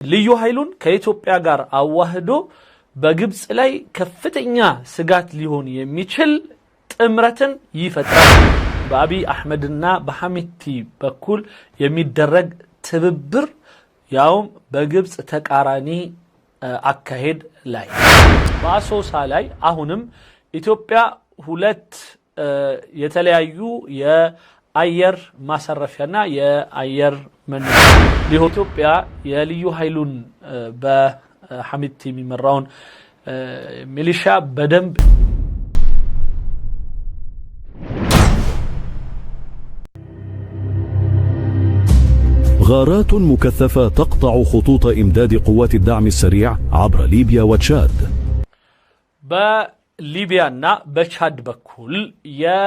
ልዩ ኃይሉን ከኢትዮጵያ ጋር አዋህዶ በግብጽ ላይ ከፍተኛ ስጋት ሊሆን የሚችል ጥምረትን ይፈጥራል። በአቢይ አህመድና በሐሚቲ በኩል የሚደረግ ትብብር ያውም በግብጽ ተቃራኒ አካሄድ ላይ በአሶሳ ላይ አሁንም ኢትዮጵያ ሁለት የተለያዩ የአየር ማሰረፊያና የአየር መንገድ ለኢትዮጵያ የልዩ ኃይሉን በሐሚቲ የሚመራውን ሚሊሻ በደንብ غارات مكثفة تقطع خطوط إمداد قوات الدعم السريع عبر ليبيا وتشاد. بليبيانا بتشاد بكل يا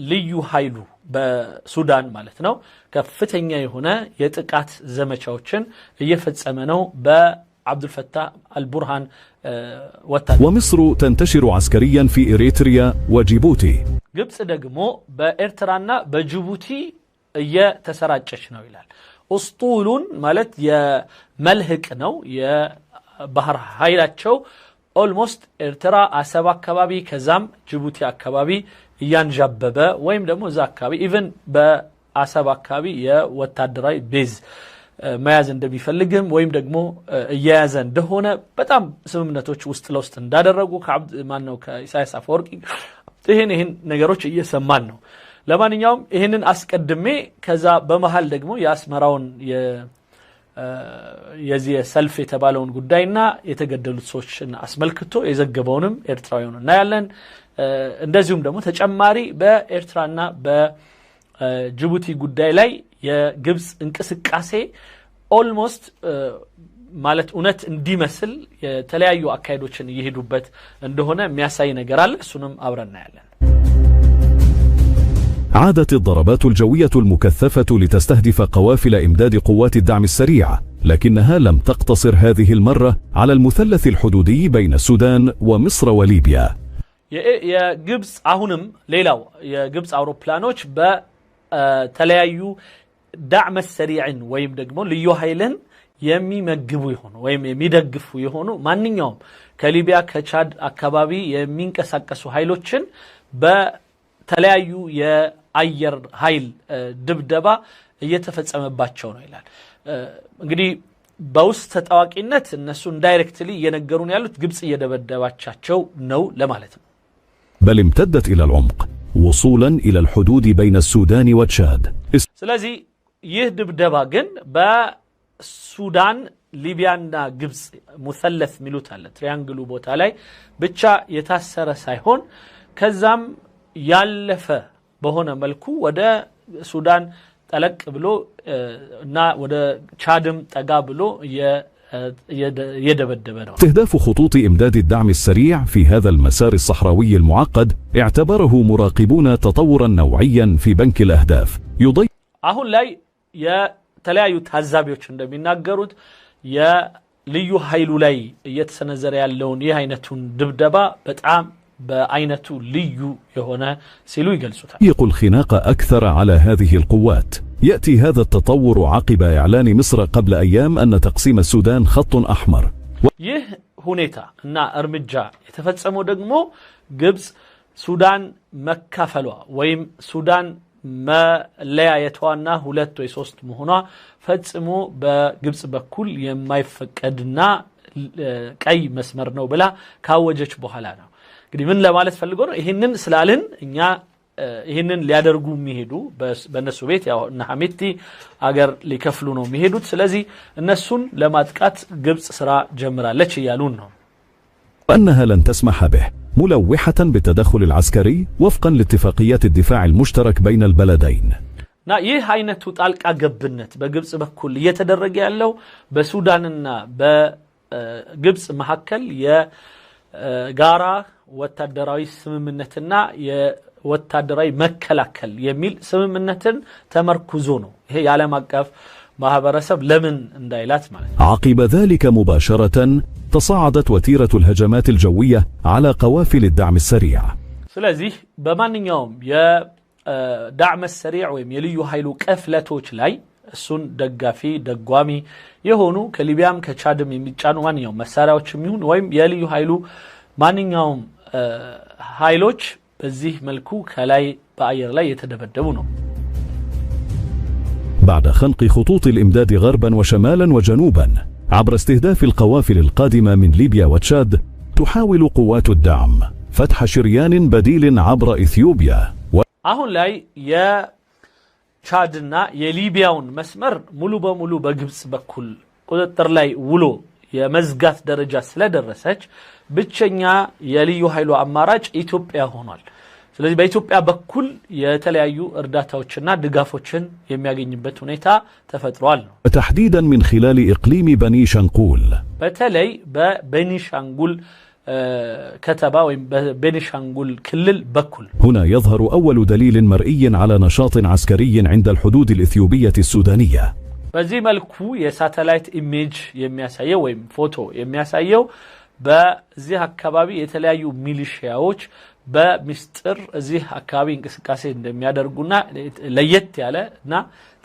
ليو هايلو بسودان مالتنا كفتنيا هنا يتقات زمچاوچن يفصمنو بعبد الفتاح البرهان ومصر تنتشر عسكريا في إريتريا وجيبوتي. ግብጽ ደግሞ በኤርትራና በጅቡቲ እየተሰራጨች ነው ይላል። أسطولون مالت يا ملهك نو يا بحر هايلاتشو almost ارترا أسبا كبابي كزام جيبوتي أكبابي ينجببا ويم دمو زا كبابي even بأسبا كبابي يا وتدراي بيز ما يزن دبي فلقم ويم دمو يازن دهونا بتام سممناتوش وستلوست دادرقو كعبد مانو كإسايس أفوركي هن نجاروش يسمانو ለማንኛውም ይሄንን አስቀድሜ ከዛ በመሃል ደግሞ ያስመራውን የዚህ ሰልፍ የተባለውን ጉዳይና የተገደሉት ሰዎችን አስመልክቶ የዘገበውንም ኤርትራውያን እና ያለን እንደዚሁም ደግሞ ተጨማሪ በኤርትራና በጅቡቲ ጉዳይ ላይ የግብጽ እንቅስቃሴ ኦልሞስት ማለት እውነት እንዲመስል የተለያዩ አካይዶችን እየሄዱበት እንደሆነ የሚያሳይ ነገር አለ። እሱንም አብረና ያለን عادت الضربات الجوية المكثفة لتستهدف قوافل إمداد قوات الدعم السريع، لكنها لم تقتصر هذه المرة على المثلث الحدودي بين السودان ومصر وليبيا. يا جبس عهونم ليلاو يا جبس أوروبلانوش بتلايو دعم السريع ويم دقمون ليو هايلن يمي مجبو يهونو ويم يمي دقفو يهونو مانين يوم كليبيا كتشاد أكبابي يمين كساكسو هايلوتشن بتلايو يا አየር ኃይል ድብደባ እየተፈጸመባቸው ነው ይላል። እንግዲህ በውስጥ ተጣዋቂነት እነሱን ዳይሬክትሊ እየነገሩን ያሉት ግብጽ እየደበደባቻቸው ነው ለማለት ነው። بل امتدت إلى العمق وصولا إلى الحدود بين السودان وتشاد. ስለዚህ ይህ ድብደባ ግን በሱዳን ሊቢያና ግብጽ ሙሰለስ ሚሉት አለ ትሪያንግሉ ቦታ ላይ ብቻ የታሰረ ሳይሆን ከዛም ያለፈ በሆነ መልኩ ወደ ሱዳን ጠለቅ ብሎ እና ወደ ቻድም ጠጋ ብሎ يدبدب. استهداف خطوط إمداد الدعم السريع في هذا المسار الصحراوي المعقد اعتبره مراقبون تطورا نوعيا في بنك الأهداف. አሁን ላይ የተለያዩ ታዛቢዎች እንደሚናገሩት የልዩ ኃይሉ ላይ እየተሰነዘረ ያለውን ይህ አይነቱን ድብደባ በጣም بأينة ليو يهونا سيلو يقلسوتا. يقول خناق أكثر على هذه القوات. يأتي هذا التطور عقب إعلان مصر قبل أيام أن تقسيم السودان خط أحمر. يه هونيتا نا أرمجا يتفتسمو دقمو جبس سودان مكة فلوا ويم سودان ما لا يتوانا هولت ويسوست مهنا فتسمو بجبس بكل يما يفقدنا كأي مسمرنو بلا كاوجج بحالانا. እንግዲህ ምን ለማለት ፈልጎ ነው ይሄንን ስላልን እኛ ይሄንን ሊያደርጉ የሚሄዱ በእነሱ ቤት ያው እና ሐሚቲ አገር ሊከፍሉ ነው የሚሄዱት ስለዚህ እነሱን ለማጥቃት ግብጽ ስራ ጀምራለች ይያሉን ነው أنها لن تسمح به ملوحة بالتدخل العسكري وفقا لاتفاقيات الدفاع المشترك بين البلدين. ና ይህ አይነቱ ጣልቃ ገብነት በግብጽ በኩል እየተደረገ ያለው በሱዳንና በግብጽ መሐከል የጋራ ወታደራዊ ስምምነትና የወታደራዊ መከላከል የሚል ስምምነትን ተመርኩዞ ነው ይሄ የዓለም አቀፍ ማህበረሰብ ለምን እንዳይላት ማለት ነው። عقب ذلك مباشرة تصاعدت وتيرة الهجمات الجوية على قوافل الدعم السريع. ስለዚህ በማንኛውም የዳዕም السريع ወይም የልዩ ኃይሉ ቀፍለቶች ላይ እሱን ደጋፊ ደጓሚ የሆኑ ከሊቢያም ከቻድም የሚጫኑ ማንኛውም መሳሪያዎችም ይሁን ወይም የልዩ ኃይሉ ማንኛውም ኃይሎች በዚህ መልኩ ከላይ በአየር ላይ የተደበደቡ ነው። بعد خنق خطوط الإمداد غربا وشمالا وجنوبا عبر استهداف القوافل القادمة من ليبيا وتشاد، تحاول قوات الدعم فتح شريان بديل عبر إثيوبيا. አሁን ላይ የቻድና የሊቢያውን መስመር ሙሉ በሙሉ በግብጽ በኩል ቁጥጥር ላይ ውሎ የመዝጋት ደረጃ ስለደረሰች ብቸኛ የልዩ ኃይሉ አማራጭ ኢትዮጵያ ሆኗል። ስለዚህ በኢትዮጵያ በኩል የተለያዩ እርዳታዎችና ድጋፎችን የሚያገኝበት ሁኔታ ተፈጥሯል ነው። تحديدا من خلال إقليم بني شنقول በተለይ በቤኒሻንጉል كتبا بنشانغول كلل بكل. هنا يظهر أول دليل مرئي على نشاط عسكري عند الحدود الإثيوبية السودانية. بزي ملكو يساتلايت إيميج يمياسايو ويم فوتو يمياسايو بزي هكبابي يتلايو ميليشياوش بمستر زي هكبابي انكسكاسي እንደሚያደርጉና ለየት ያለና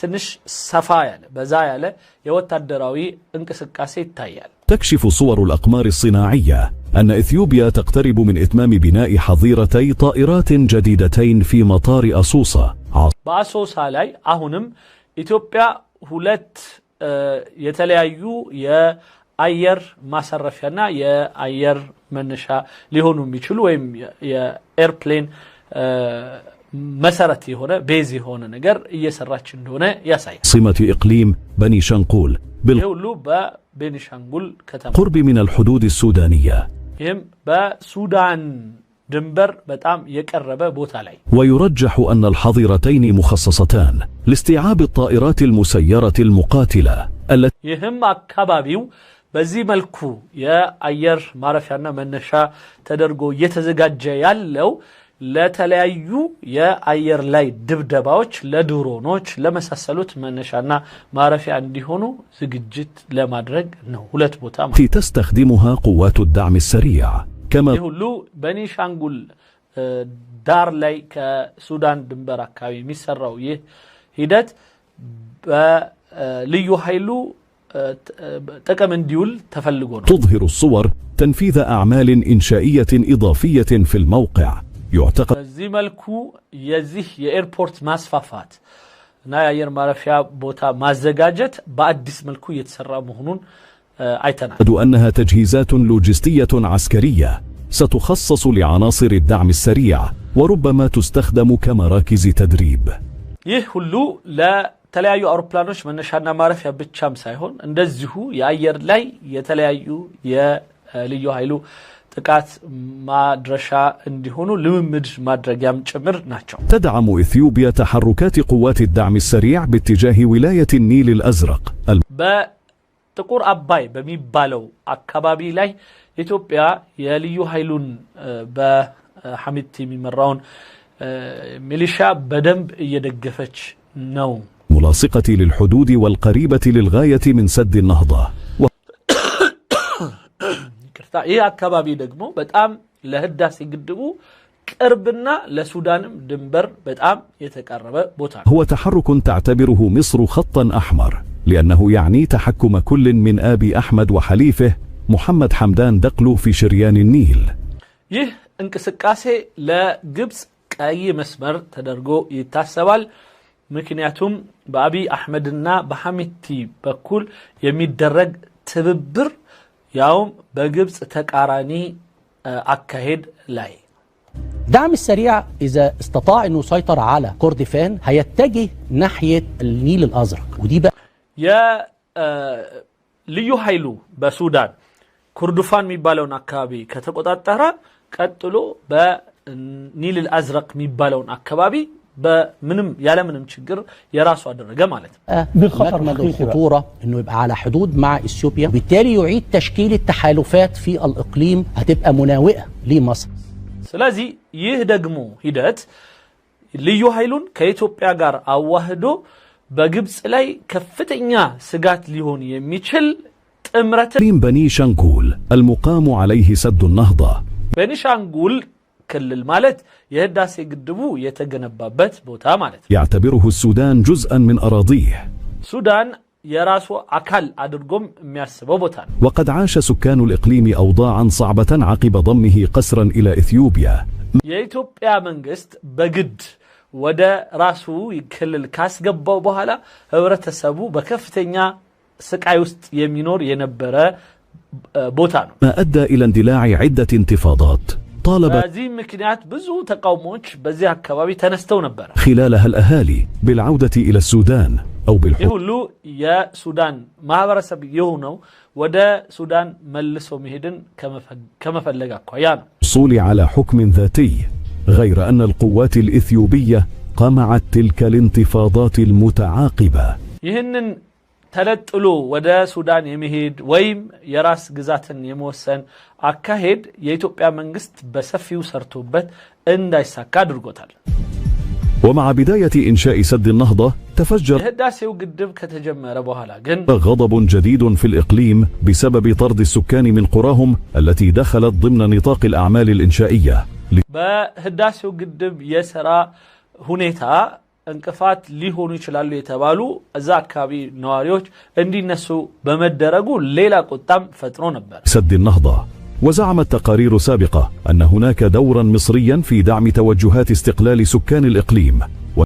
ትንሽ ሰፋ ያለ በዛ ያለ የወታደራዊ እንቅስቃሴ ይታያል። تكشف صور الأقمار الصناعية أن إثيوبيا تقترب من إتمام بناء حظيرتي طائرات جديدتين في مطار أسوسا. بأسوسا لاي أهونم إثيوبيا ሁለት የተለያዩ የአየር ማሰረፊያና የአየር መነሻ ሊሆኑ የሚችሉ ወይም የኤርፕሌን መሰረት የሆነ ቤዝ የሆነ ነገር እየሰራች እንደሆነ ያሳያል። صمة إقليم بني شنقول بالقرب بنشانغول ከተማ قرب من الحدود السودانية ይህም በሱዳን ድንበር በጣም የቀረበ ቦታ ላይ ويرجح أن الحظيرتين مخصصتان لاستيعاب الطائرات المسيرة المقاتلة التي ይህም አካባቢው በዚህ መልኩ የአየር ማረፊያና መነሻ ተደርጎ እየተዘጋጀ ያለው ለተለያዩ የአየር ላይ ድብደባዎች ለድሮኖች ለመሳሰሉት መነሻና ማረፊያ እንዲሆኑ ዝግጅት ለማድረግ ነው። ሁለት ቦታ ማለት تستخدمها قوات الدعم السريع كما ሁሉ በኒሻንጉል ዳር ላይ ከሱዳን ድንበር አካባቢ የሚሰራው ይህ ሂደት በልዩ ኃይሉ ጥቅም እንዲውል ተፈልጎ ነው። تظهر الصور تنفيذ أعمال إنشائية إضافية في الموقع. يعتقد በዚህ መልኩ የዚህ የኤርፖርት ማስፋፋት እና የአየር ማረፊያ ቦታ ማዘጋጀት በአዲስ መልኩ እየተሰራ መሆኑን አይተናል። أنها تجهيزات لوجستية عسكرية ستخصص لعناصر الدعم السريع وربما تستخدم كمراكز تدريب. ይህ ሁሉ ለተለያዩ አውሮፕላኖች መነሻና ማረፊያ ብቻም ሳይሆን እንደዚሁ የአየር ላይ የተለያዩ የልዩ ኃይሉ ጥቃት ማድረሻ እንዲሆኑ ልምምድ ማድረጊያም ጭምር ናቸው። تدعم إثيوبيا تحركات قوات الدعم السريع باتجاه ولاية النيل الأزرق. በጥቁር አባይ በሚባለው አካባቢ ላይ ኢትዮጵያ የልዩ ኃይሉን በሐሚቲ የሚመራውን ሚሊሻ በደንብ እየደገፈች ነው። ملاصقة للحدود والقريبة للغاية من سد النهضة. ይህ አካባቢ ደግሞ በጣም ለህዳሴ ግድቡ ቅርብና ለሱዳንም ድንበር በጣም የተቀረበ ቦታ ነው። هو تحرك تعتبره مصر خطا أحمر لأنه يعني تحكم كل من آبي أحمد وحليفه محمد حمدان دقلو في شريان النيل. ይህ እንቅስቃሴ ለግብጽ ቀይ መስመር ተደርጎ ይታሰባል። ምክንያቱም በአቢይ አህመድና በሐሚቲ በኩል የሚደረግ ትብብር يوم بجبس تقاراني أكهد لاي. دعم السريع إذا استطاع إنه يسيطر على كردفان هيتجه ناحية النيل الأزرق ودي بقى يا ليو هايلو بسودان كردفان ميبالون أكابي كتقطع ترى قتلو بنيل الأزرق ميبالون أكابي بمنم يالا منم تشجر يراسو أدرجة مالت. بالخطر من الخطورة إنه يبقى على حدود مع إثيوبيا وبالتالي يعيد تشكيل التحالفات في الإقليم هتبقى مناوئة لمصر. سلازي يهدجمو هدات ليو هايلون كإثيوبيا جار أوهدو بجبس لاي كفتنيا سجات ليهون يميتشل تمرت. بني شنقول المقام عليه سد النهضة. بني شنقول كل المالت يهداسي قدبو يتجنبابت بوتا مالت. يعتبره السودان جزءا من أراضيه ሱዳን የራሱ አካል አድርጎም የሚያስበው ቦታ ነው። وقد عاش سكان الإقليم أوضاعا صعبة عقب ضمه قسرا إلى إثيوبيا. የኢትዮጵያ መንግስት በግድ ወደ ራሱ ክልል ካስገባው በኋላ ህብረተሰቡ በከፍተኛ ስቃይ ውስጥ የሚኖር የነበረ ቦታ ነው። ما أدى إلى اندلاع عدة انتفاضات طالب በዚህ ምክንያት ብዙ ተቃውሞዎች በዚህ አካባቢ ተነስተው ነበር። خلالها الأهالي بالعودة إلى السودان أو بالحكم. ይሁሉ የሱዳን ማህበረሰብ የሆነው ወደ ሱዳን መልሶ መሄድን ከመፈለግ አኳያ ነው። الحصول على حكم ذاتي، غير أن القوات الإثيوبية قمعت تلك الانتفاضات المتعاقبة. ይህንን ተለጥሎ ወደ ሱዳን የመሄድ ወይም የራስ ግዛትን የመወሰን አካሄድ የኢትዮጵያ መንግስት በሰፊው ሰርቶበት እንዳይሳካ አድርጎታል። ومع بداية إنشاء سد النهضة تفجر የህዳሴው ግድብ ከተጀመረ በኋላ ግን غضب جديد في الإقليم بسبب طرد السكان من قراهم التي دخلت ضمن نطاق الأعمال الإنشائية. በህዳሴው ግድብ የሥራ ሁኔታ እንቅፋት ሊሆኑ ይችላሉ የተባሉ እዛ አካባቢ ነዋሪዎች እንዲነሱ በመደረጉ ሌላ ቁጣም ፈጥሮ ነበር። سد النهضة. وزعمت تقارير سابقة أن هناك دورا مصريا في دعم توجهات استقلال سكان الإقليم.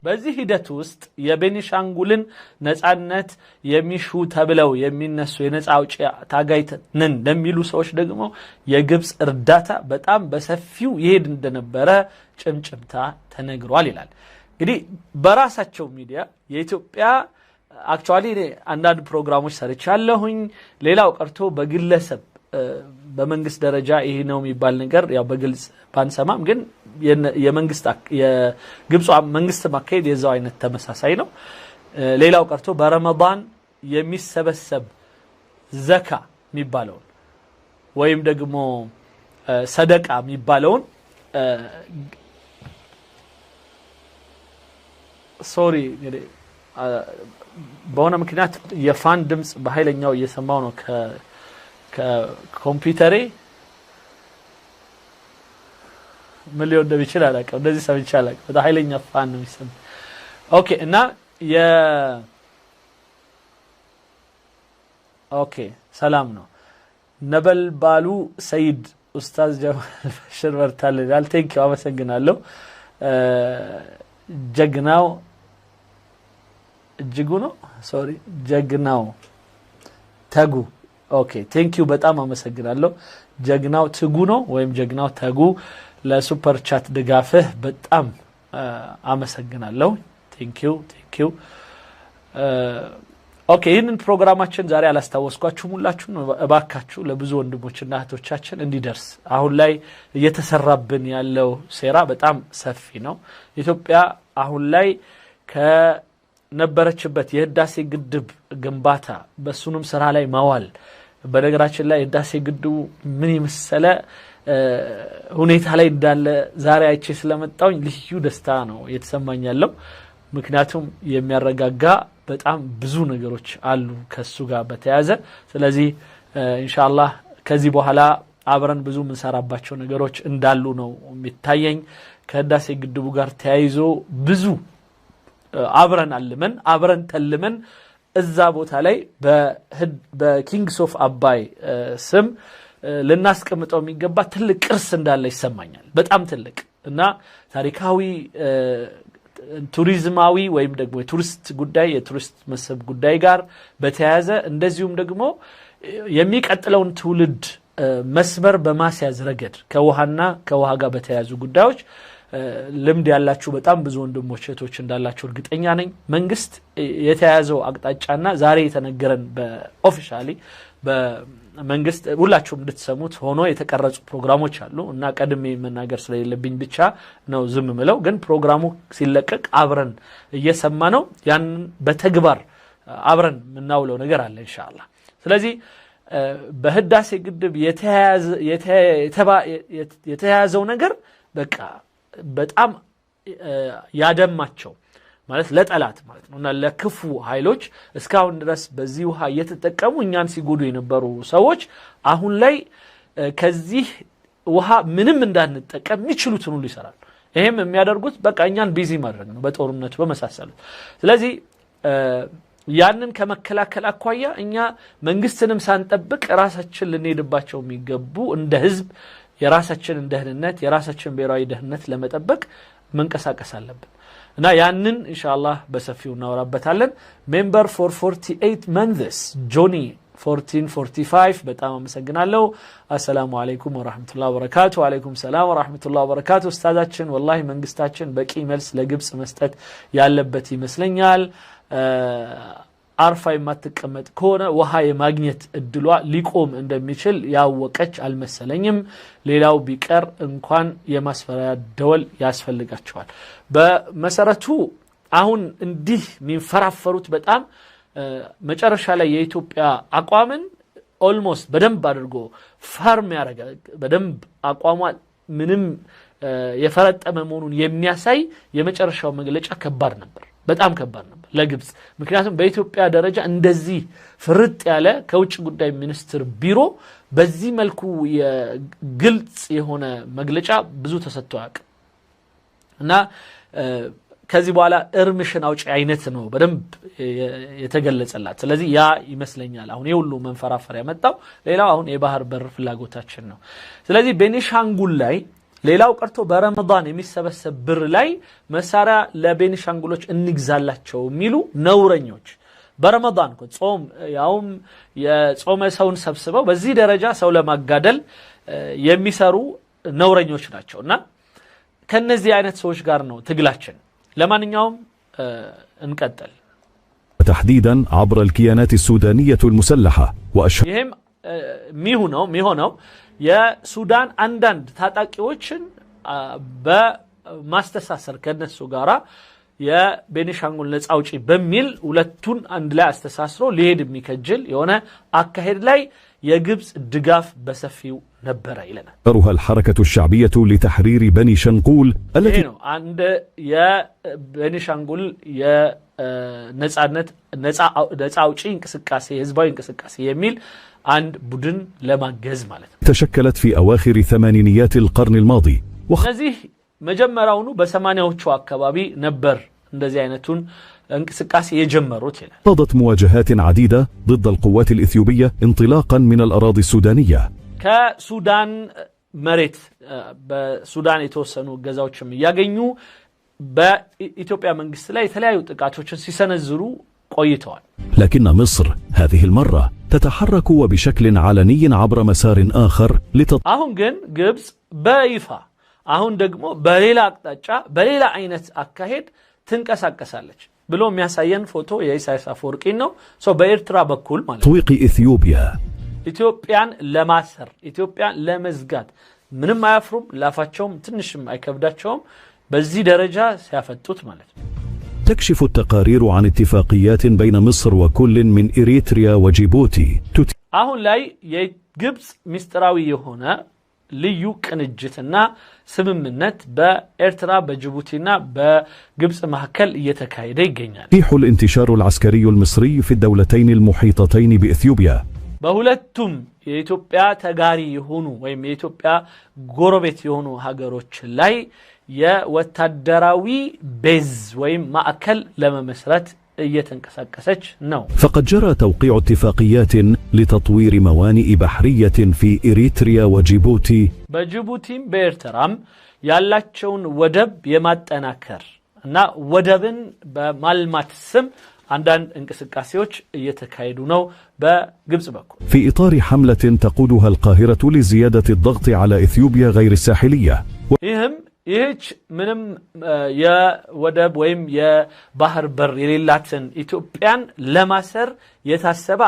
በዚህ ሂደት ውስጥ የቤኒሻንጉልን ነጻነት የሚሹ ተብለው የሚነሱ የነጻ አውጪ ታጋይ ነን ለሚሉ ሰዎች ደግሞ የግብጽ እርዳታ በጣም በሰፊው ይሄድ እንደነበረ ጭምጭምታ ተነግሯል ይላል። እንግዲህ በራሳቸው ሚዲያ የኢትዮጵያ አክቹአሊ አንዳንድ ፕሮግራሞች ሰርቻለሁኝ። ሌላው ቀርቶ በግለሰብ በመንግስት ደረጃ ይሄ ነው የሚባል ነገር ያው በግልጽ ባንሰማም ግን የመንግስት የግብጽ መንግስት ማካሄድ የዛው አይነት ተመሳሳይ ነው። ሌላው ቀርቶ በረመዳን የሚሰበሰብ ዘካ የሚባለው ወይም ደግሞ ሰደቃ የሚባለውን ሶሪ በሆነ ምክንያት የፋን ድምጽ በኃይለኛው እየሰማው ነው ከኮምፒውተሬ ምን ሊሆን እንደሚችል አላውቅም። እንደዚህ ሰምቼ አላውቅም። በጣም ኃይለኛ ፋን ነው የሚሰማው። ኦኬ እና ኦኬ ሰላም ነው። ነበልባሉ ሰይድ ኡስታዝ ጀማል በሽር በርታልኛል። ቴንኪው አመሰግናለሁ። ጀግናው እጅጉ ነው ሶሪ ጀግናው ተጉ ኦኬ ቴንኪው በጣም አመሰግናለሁ። ጀግናው ትጉ ነው ወይም ጀግናው ተጉ ለሱፐር ቻት ድጋፍህ በጣም አመሰግናለሁ። ቴንኪው ኦኬ ይህንን ፕሮግራማችን ዛሬ አላስታወስኳችሁም። ሁላችሁም እባካችሁ ለብዙ ወንድሞችና እህቶቻችን እንዲደርስ አሁን ላይ እየተሰራብን ያለው ሴራ በጣም ሰፊ ነው። ኢትዮጵያ አሁን ላይ ከነበረችበት የህዳሴ ግድብ ግንባታ በሱንም ስራ ላይ ማዋል በነገራችን ላይ ህዳሴ ግድቡ ምን ይመስለ ሁኔታ ላይ እንዳለ ዛሬ አይቼ ስለመጣውኝ ልዩ ደስታ ነው የተሰማኝ ያለው። ምክንያቱም የሚያረጋጋ በጣም ብዙ ነገሮች አሉ ከሱ ጋር በተያያዘ። ስለዚህ ኢንሻአላህ ከዚህ በኋላ አብረን ብዙ ምንሰራባቸው ነገሮች እንዳሉ ነው የሚታየኝ። ከህዳሴ ግድቡ ጋር ተያይዞ ብዙ አብረን አልመን አብረን ተልመን እዛ ቦታ ላይ በኪንግስ ኦፍ አባይ ስም ልናስቀምጠው የሚገባ ትልቅ ቅርስ እንዳለ ይሰማኛል። በጣም ትልቅ እና ታሪካዊ ቱሪዝማዊ ወይም ደግሞ የቱሪስት ጉዳይ የቱሪስት መስህብ ጉዳይ ጋር በተያያዘ እንደዚሁም ደግሞ የሚቀጥለውን ትውልድ መስመር በማስያዝ ረገድ ከውሃና ከውሃ ጋር በተያያዙ ጉዳዮች ልምድ ያላችሁ በጣም ብዙ ወንድሞች እህቶች እንዳላችሁ እርግጠኛ ነኝ። መንግስት የተያያዘው አቅጣጫና ዛሬ የተነገረን በኦፊሻሊ በመንግስት ሁላችሁም እንድትሰሙት ሆኖ የተቀረጹ ፕሮግራሞች አሉ እና ቀድሜ መናገር ስለሌለብኝ ብቻ ነው ዝም ምለው። ግን ፕሮግራሙ ሲለቀቅ አብረን እየሰማ ነው ያን በተግባር አብረን ምናውለው ነገር አለ ኢንሻአላህ። ስለዚህ በህዳሴ ግድብ የተያያዘው ነገር በቃ በጣም ያደማቸው ማለት ለጠላት ማለት ነውና ለክፉ ኃይሎች እስካሁን ድረስ በዚህ ውሃ እየተጠቀሙ እኛን ሲጎዱ የነበሩ ሰዎች አሁን ላይ ከዚህ ውሃ ምንም እንዳንጠቀም የሚችሉትን ሁሉ ይሰራሉ። ይሄም የሚያደርጉት በቃ እኛን ቢዚ ማድረግ ነው በጦርነቱ በመሳሰሉት። ስለዚህ ያንን ከመከላከል አኳያ እኛ መንግስትንም ሳንጠብቅ ራሳችን ልንሄድባቸው የሚገቡ እንደ ህዝብ የራሳችንን ደህንነት የራሳችንን ብሔራዊ ደህንነት ለመጠበቅ መንቀሳቀስ አለብን እና ያንን ኢንሻአላህ በሰፊው እናወራበታለን። ሜምበር for 48 months ጆኒ 1445 በጣም አመሰግናለሁ። አሰላሙ አለይኩም ወራህመቱላሂ ወበረካቱ። ወአለይኩም ሰላም ወራህመቱላሂ ወበረካቱ። ኡስታዛችን ወላሂ መንግስታችን በቂ መልስ ለግብጽ መስጠት ያለበት ይመስለኛል። አርፋ የማትቀመጥ ከሆነ ውሃ የማግኘት እድሏ ሊቆም እንደሚችል ያወቀች አልመሰለኝም። ሌላው ቢቀር እንኳን የማስፈራሪያ ደወል ያስፈልጋቸዋል። በመሰረቱ አሁን እንዲህ የሚንፈራፈሩት በጣም መጨረሻ ላይ የኢትዮጵያ አቋምን ኦልሞስት በደንብ አድርጎ ፋርም ያረጋ በደንብ አቋሟ ምንም የፈረጠመ መሆኑን የሚያሳይ የመጨረሻው መግለጫ ከባድ ነበር፣ በጣም ከባድ ነበር ለግብጽ። ምክንያቱም በኢትዮጵያ ደረጃ እንደዚህ ፍርጥ ያለ ከውጭ ጉዳይ ሚኒስትር ቢሮ በዚህ መልኩ የግልጽ የሆነ መግለጫ ብዙ ተሰጥቶ ያውቃል እና ከዚህ በኋላ እርምሽን አውጪ አይነት ነው በደንብ የተገለጸላት። ስለዚህ ያ ይመስለኛል አሁን የሁሉ መንፈራፈር ያመጣው። ሌላው አሁን የባህር በር ፍላጎታችን ነው። ስለዚህ ቤኒሻንጉል ላይ ሌላው ቀርቶ በረመዳን የሚሰበሰብ ብር ላይ መሳሪያ ለቤኒሻንጉሎች እንግዛላቸው የሚሉ ነውረኞች በረመዳን ጾም ያውም የጾመ ሰውን ሰብስበው በዚህ ደረጃ ሰው ለማጋደል የሚሰሩ ነውረኞች ናቸውና ከነዚህ አይነት ሰዎች ጋር ነው ትግላችን። ለማንኛውም እንቀጥል። تحديدا عبر الكيانات السودانية المسلحة ይሄም ሚሆነው የሱዳን አንዳንድ ታጣቂዎችን በማስተሳሰር ከነሱ ጋራ የቤኒሻንጉል ነፃ አውጪ በሚል ሁለቱን አንድ ላይ አስተሳስሮ ሊሄድ የሚከጅል የሆነ አካሄድ ላይ የግብጽ ድጋፍ በሰፊው ነበረ ይለናል። روها الحركة الشعبية لتحرير بني شنقول التي عند يا بني شنقول يا ነፃ አውጪ እንቅስቃሴ ህዝባዊ እንቅስቃሴ የሚል አንድ ቡድን ለማገዝ ማለት ነው። تشكلت في أواخر ثمانينيات القرن الماضي ስለዚህ መጀመሪያውኑ በ80ዎቹ አካባቢ ነበር እንደዚህ አይነቱን እንቅስቃሴ የጀመሩት ይላል። خاضت مواجهات عديدة ضد القوات الإثيوبية انطلاقا من الأراضي السودانية ከሱዳን መሬት በሱዳን የተወሰኑ ገዛዎችም ያገኙ በኢትዮጵያ መንግስት ላይ የተለያዩ ጥቃቶችን ሲሰነዝሩ ቆይተዋል። لكن مصر هذه المرة تتحرك وبشكل علني عبر مسار آخر አሁን ግን ግብጽ በይፋ አሁን ደግሞ በሌላ አቅጣጫ በሌላ አይነት አካሄድ ትንቀሳቀሳለች ብሎ የሚያሳየን ፎቶ የኢሳያስ አፈወርቂ ነው። በኤርትራ በኩል ማለት تطويق إثيوبيا ኢትዮጵያን ለማሰር ኢትዮጵያን ለመዝጋት ምንም አያፍሩም፣ ላፋቸውም ትንሽም አይከብዳቸውም። በዚህ ደረጃ ሲያፈጡት ማለት ነው። تكشف التقارير عن اتفاقيات بين مصر وكل من إريتريا وجيبوتي አሁን ላይ የግብጽ ሚስጥራዊ የሆነ ልዩ ቅንጅትና ስምምነት በኤርትራ በጅቡቲና በግብጽ መካከል እየተካሄደ ይገኛል። يتيح الانتشار العسكري المصري في الدولتين المحيطتين بإثيوبيا በሁለቱም የኢትዮጵያ ተጋሪ የሆኑ ወይም የኢትዮጵያ ጎረቤት የሆኑ ሀገሮች ላይ የወታደራዊ ቤዝ ወይም ማዕከል ለመመስረት እየተንቀሳቀሰች ነው። فقد جرى توقيع اتفاقيات لتطوير موانئ بحرية في إريتريا وجيبوتي በጅቡቲም በኤርትራም ያላቸውን ወደብ የማጠናከር እና ወደብን በማልማት ስም عندنا انقساقات እየተካሄዱ ነው በግብጽ በኩል። في إطار حملة تقودها القاهرة لزيادة الضغط على إثيوبيا غير الساحلية ይህች ምንም የወደብ ወይም የባህር በር የሌላትን ኢትዮጵያን ለማሰር የታሰበ